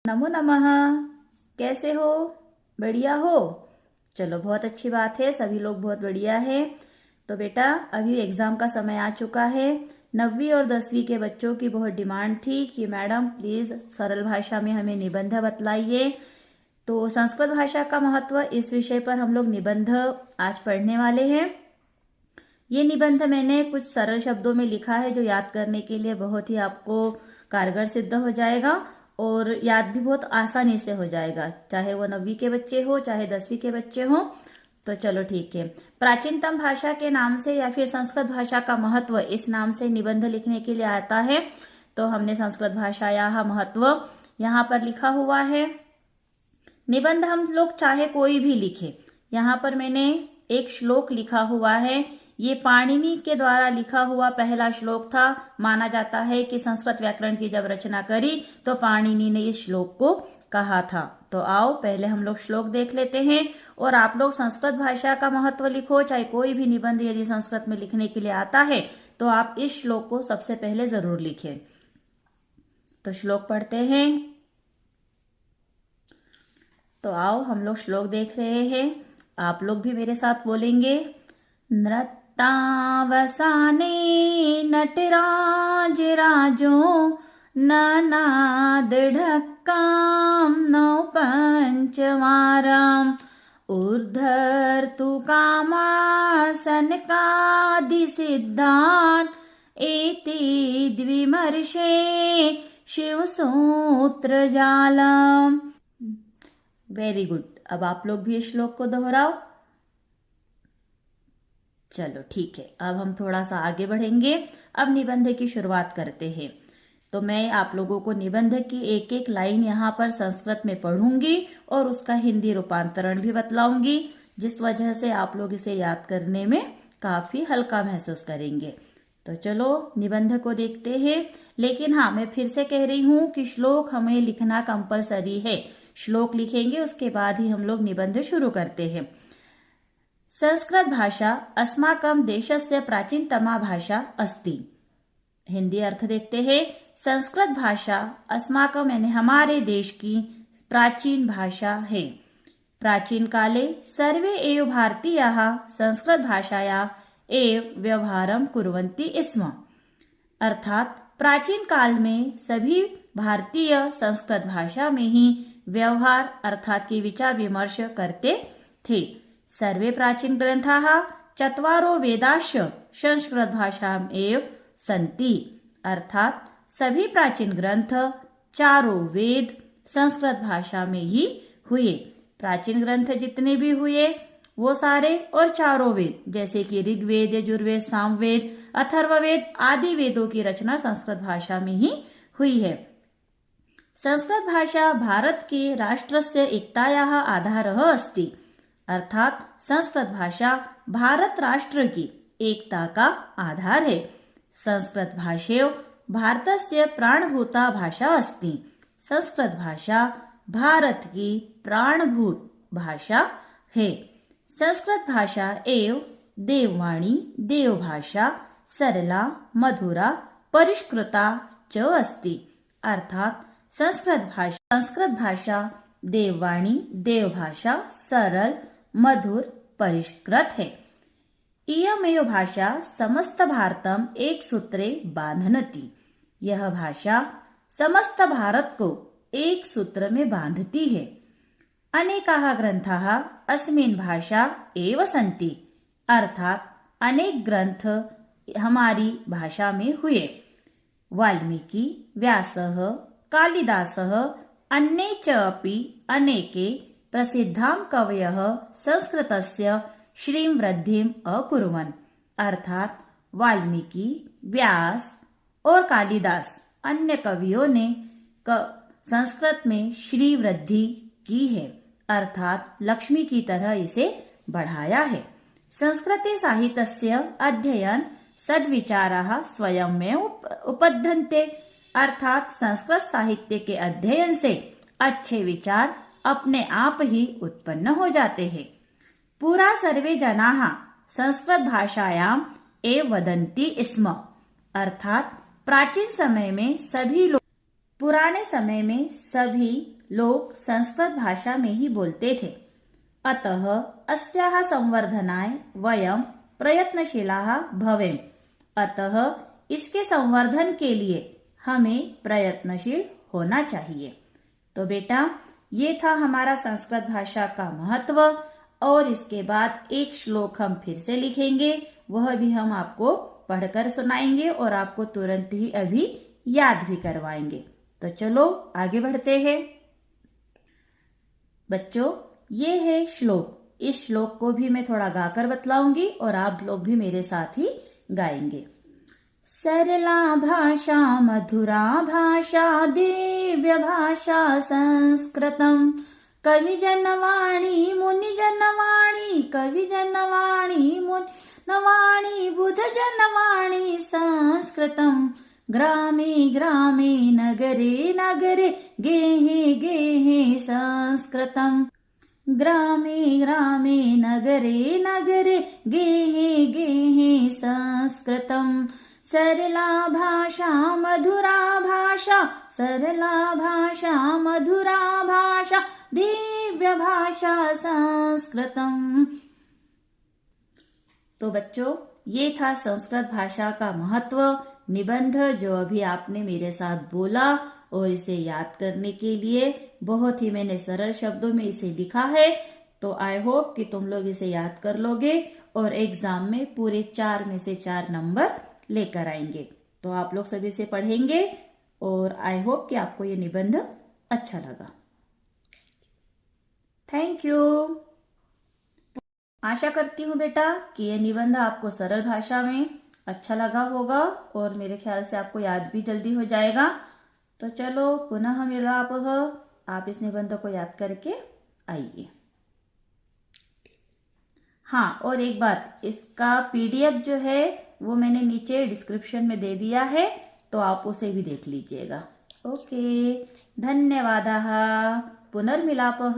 नमो नमः। कैसे हो? बढ़िया हो? चलो, बहुत अच्छी बात है। सभी लोग बहुत बढ़िया है। तो बेटा, अभी एग्ज़ाम का समय आ चुका है। 9वीं और 10वीं के बच्चों की बहुत डिमांड थी कि मैडम प्लीज़ सरल भाषा में हमें निबंध बतलाइए। तो संस्कृत भाषा का महत्व, इस विषय पर हम लोग निबंध आज पढ़ने वाले हैं। ये निबंध मैंने कुछ सरल शब्दों में लिखा है जो याद करने के लिए बहुत ही आपको कारगर सिद्ध हो जाएगा और याद भी बहुत आसानी से हो जाएगा, चाहे वो 9वीं के बच्चे हो चाहे 10वीं के बच्चे हो। तो चलो ठीक है। प्राचीनतम भाषा के नाम से या फिर संस्कृत भाषा का महत्व, इस नाम से निबंध लिखने के लिए आता है। तो हमने संस्कृत भाषा या महत्व यहाँ पर लिखा हुआ है। निबंध हम लोग चाहे कोई भी लिखे। यहाँ पर मैंने एक श्लोक लिखा हुआ है। ये पाणिनि के द्वारा लिखा हुआ पहला श्लोक था। माना जाता है कि संस्कृत व्याकरण की जब रचना करी तो पाणिनि ने इस श्लोक को कहा था। तो आओ पहले हम लोग श्लोक देख लेते हैं और आप लोग संस्कृत भाषा का महत्व लिखो, चाहे कोई भी निबंध यदि संस्कृत में लिखने के लिए आता है तो आप इस श्लोक को सबसे पहले जरूर लिखें। तो श्लोक पढ़ते हैं। तो आओ हम लोग श्लोक देख रहे हैं। आप लोग भी मेरे साथ बोलेंगे। नृत्तावसाने नटराज राजो ननाद ढक्काम नौ पंचवारम ऊर्धर्तु कामासनकादि सिद्धान् एति द्विमर्षे शिवसूत्र जालम। Very good. अब आप लोग भी इस श्लोक को दोहराओ। चलो ठीक है, अब हम थोड़ा सा आगे बढ़ेंगे। अब निबंध की शुरुआत करते हैं। तो मैं आप लोगों को निबंध की एक एक लाइन यहाँ पर संस्कृत में पढ़ूंगी और उसका हिंदी रूपांतरण भी बतलाऊंगी, जिस वजह से आप लोग इसे याद करने में काफी हल्का महसूस करेंगे। तो चलो निबंध को देखते हैं। लेकिन हाँ, मैं फिर से कह रही हूँ कि श्लोक हमें लिखना कंपलसरी है। श्लोक लिखेंगे उसके बाद ही हम लोग निबंध शुरू करते हैं। संस्कृत भाषा अस्माकं देशस्य प्राचीनतमा भाषा अस्ति। हिंदी अर्थ देखते हैं। संस्कृत भाषा अस्माकं यानी हमारे देश की प्राचीन भाषा है। प्राचीन काले सर्वे एव भारतीयाः संस्कृत भाषाया एव व्यवहारं कुर्वन्ति स्म। अर्थात प्राचीन काल में सभी भारतीय संस्कृत भाषा में ही व्यवहार अर्थात की विचार विमर्श करते थे। सर्वे प्राचीन ग्रंथाः चत्वारो वेदाश्च संस्कृत भाषायाम् एव सन्ति। अर्थात सभी प्राचीन ग्रंथ, चारों वेद संस्कृत भाषा में ही हुए। प्राचीन ग्रंथ जितने भी हुए वो सारे और चारों वेद, जैसे कि ऋग्वेद, यजुर्वेद, सामवेद, अथर्ववेद आदि वेदों की रचना संस्कृत भाषा में ही हुई है। संस्कृत भाषा भारत के राष्ट्रस्य एकतायाः आधारः अस्ति। अर्थात संस्कृत भाषा भारत राष्ट्र की एकता का आधार है। संस्कृत भाषा भारतस्य प्राणभूता भाषा अस्ति। संस्कृत भाषा भारत की प्राणभूत भाषा है। संस्कृत भाषा एव देववाणी, देवभाषा, सरला, मधुरा, परिष्कृता च अस्ति। अर्थात संस्कृत भाषा देववाणी, देवभाषा, सरल, मधुर, परिष्कृत है। इयमेव भाषा समस्त भारतम एक सूत्रे बांधनति। यह भाषा समस्त भारत को एक सूत्र में बांधती है। अनेकाः ग्रंथाः अस्मिन् भाषा एव सन्ति। अर्थात अनेक ग्रंथ हमारी भाषा में हुए। वाल्मीकि, व्यासः, कालिदासः अन्ये च अपि अनेके प्रसिद्धां कवयः संस्कृतस्य श्रीवृद्धिम् अकुर्वन्। अर्थात वाल्मीकि, व्यास और कालिदास अन्य कवियों ने संस्कृत में श्री वृद्धि की है, अर्थात लक्ष्मी की तरह इसे बढ़ाया है। संस्कृते साहित्यस्य अध्ययन सद्विचाराः स्वयमेव उपपद्यन्ते। अर्थात संस्कृत साहित्य के अध्ययन से अच्छे विचार अपने आप ही उत्पन्न हो जाते हैं। पुरा सर्वे जनाः संस्कृत भाषायाम् एव वदन्ति स्म। अर्थात प्राचीन समय में सभी लोग पुराने समय में सभी लोग संस्कृत भाषा में ही बोलते थे। अतः अस्याः संवर्धनाय वयं प्रयत्नशीलाः भवेम। अतः इसके संवर्धन के लिए हमें प्रयत्नशील होना चाहिए। तो बेटा, ये था हमारा संस्कृत भाषा का महत्व। और इसके बाद एक श्लोक हम फिर से लिखेंगे, वह भी हम आपको पढ़कर सुनाएंगे और आपको तुरंत ही अभी याद भी करवाएंगे। तो चलो आगे बढ़ते हैं। बच्चों, ये है श्लोक। इस श्लोक को भी मैं थोड़ा गाकर बतलाऊंगी और आप लोग भी मेरे साथ ही गाएंगे। सरला भाषा मधुरा भाषा दिव्य भाषा संस्कृतम, कवि जनवाणी मुनि जनवाणी, कवि जनवाणी मुनि नवाणी, बुध जनवाणी संस्कृतम, ग्रामे ग्रामे नगरे नगरे गेहे गेहे संस्कृतम, ग्रामे ग्रामे नगरे नगरे गेहे गेहे संस्कृतम। सरला भाषा मधुरा भाषा, सरला भाषा मधुरा भाषा दिव्य भाषा संस्कृतम। तो बच्चों, ये था संस्कृत भाषा का महत्व निबंध, जो अभी आपने मेरे साथ बोला। और इसे याद करने के लिए बहुत ही मैंने सरल शब्दों में इसे लिखा है। तो आई होप कि तुम लोग इसे याद कर लोगे और एग्जाम में पूरे 4 में से 4 नंबर लेकर आएंगे। तो आप लोग सभी से पढ़ेंगे और आई होप कि आपको ये निबंध अच्छा लगा। Thank you. आशा करती हूँ बेटा कि ये निबंध आपको सरल भाषा में अच्छा लगा होगा और मेरे ख्याल से आपको याद भी जल्दी हो जाएगा। तो चलो पुनः मिलापः, आप इस निबंध को याद करके आइए। हाँ, और एक बात, इसका पीडीएफ जो है वो मैंने नीचे डिस्क्रिप्शन में दे दिया है, तो आप उसे भी देख लीजिएगा। ओके, धन्यवादाः, पुनर्मिलापः।